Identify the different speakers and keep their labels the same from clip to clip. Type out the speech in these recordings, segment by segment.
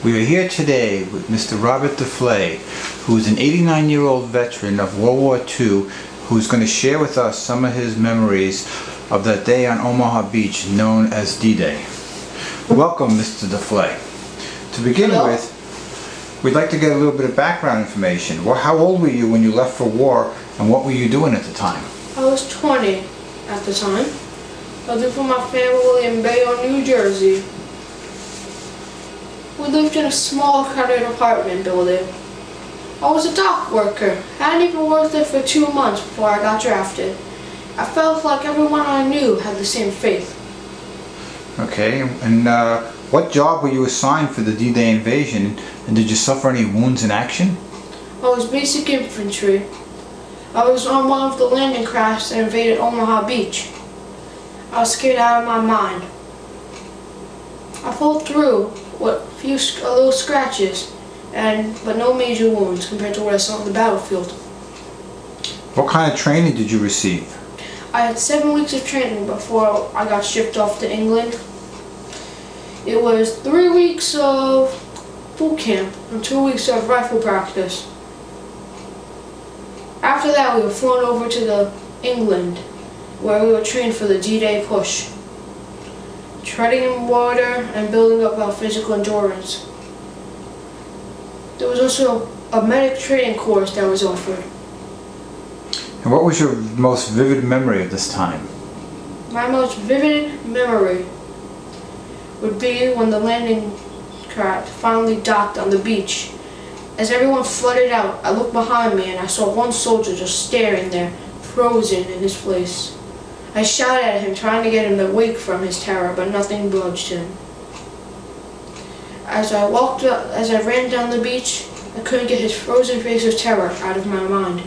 Speaker 1: We are here today with Mr. Robert DeFlay, who is an 89-year-old veteran of World War II, who's going to share with us some of his memories of that day on Omaha Beach known as D-Day. Welcome, Mr. DeFlay. To begin with, we'd like to get a little bit of background information. Well, how old were you when you left for war, and what were you doing at the time?
Speaker 2: I was 20 at the time. I lived with my family in Bayonne, New Jersey. We lived in a small crowded apartment building. I was a dock worker. I hadn't even worked there for 2 months before I got drafted. I felt like everyone I knew had the same faith.
Speaker 1: Okay, and what job were you assigned for the D-Day invasion, and did you suffer any wounds in action?
Speaker 2: I was basic infantry. I was on one of the landing crafts that invaded Omaha Beach. I was scared out of my mind. I pulled through with a little scratches, but no major wounds compared to what I saw on the battlefield.
Speaker 1: What kind of training did you receive?
Speaker 2: I had 7 weeks of training before I got shipped off to England. It was 3 weeks of boot camp and 2 weeks of rifle practice. After that, we were flown over to England, where we were trained for the D-Day push, treading in water and building up our physical endurance. There was also a medic training course that was offered.
Speaker 1: And what was your most vivid memory of this time?
Speaker 2: My most vivid memory would be when the landing craft finally docked on the beach. As everyone flooded out, I looked behind me and I saw one soldier just staring there, frozen in his place. I shouted at him, trying to get him to wake from his terror, but nothing budged him. As I ran down the beach, I couldn't get his frozen face of terror out of my mind.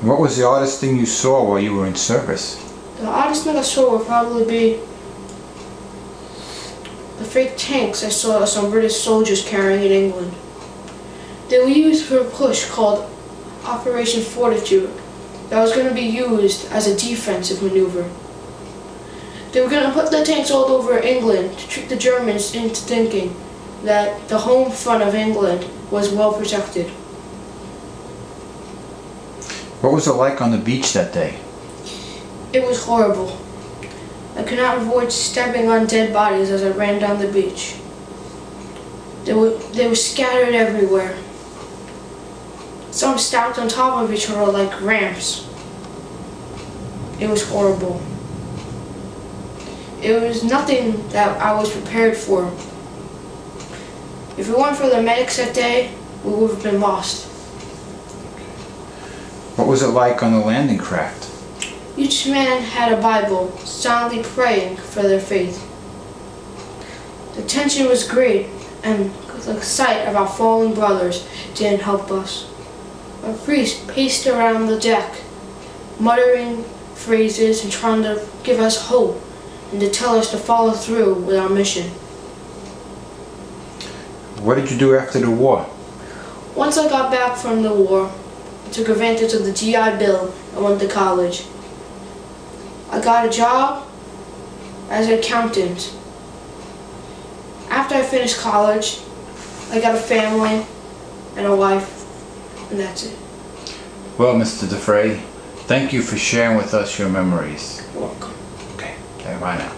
Speaker 1: What was the oddest thing you saw while you were in service?
Speaker 2: The oddest thing I saw would probably be the fake tanks I saw some British soldiers carrying in England. They were used for a push called Operation Fortitude that was going to be used as a defensive maneuver. They were going to put the tanks all over England to trick the Germans into thinking that the home front of England was well protected.
Speaker 1: What was it like on the beach that day?
Speaker 2: It was horrible. I could not avoid stepping on dead bodies as I ran down the beach. They were scattered everywhere. Some stacked on top of each other like ramps. It was horrible. It was nothing that I was prepared for. If it weren't for the medics that day, we would have been lost.
Speaker 1: What was it like on the landing craft?
Speaker 2: Each man had a Bible, silently praying for their faith. The tension was great, and the sight of our fallen brothers didn't help us. A priest paced around the deck, muttering phrases and trying to give us hope and to tell us to follow through with our mission.
Speaker 1: What did you do after the war?
Speaker 2: Once I got back from the war, I took advantage of the GI Bill and went to college. I got a job as an accountant. After I finished college, I got a family and a wife, and that's it.
Speaker 1: Well, Mr. DeFlay, thank you for sharing with us your memories.
Speaker 2: You're welcome.
Speaker 1: Okay, bye now.